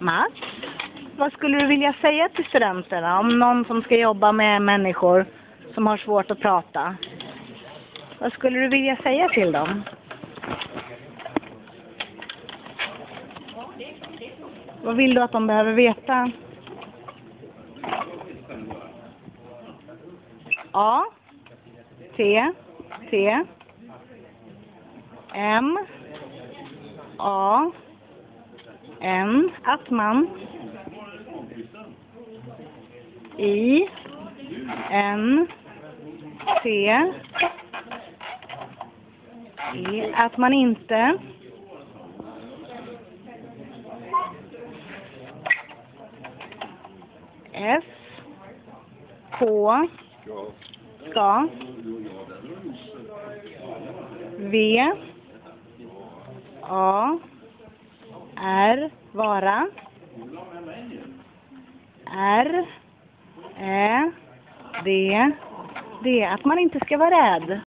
Mats, vad skulle du vilja säga till studenterna om någon som ska jobba med människor som har svårt att prata? Vad skulle du vilja säga till dem? Vad vill du att de behöver veta? A, T, T, M, A, N, att man, I, N, T, E, att man inte, S, K, ska, V, A, R, vara, R, Ä, D, att man inte ska vara rädd.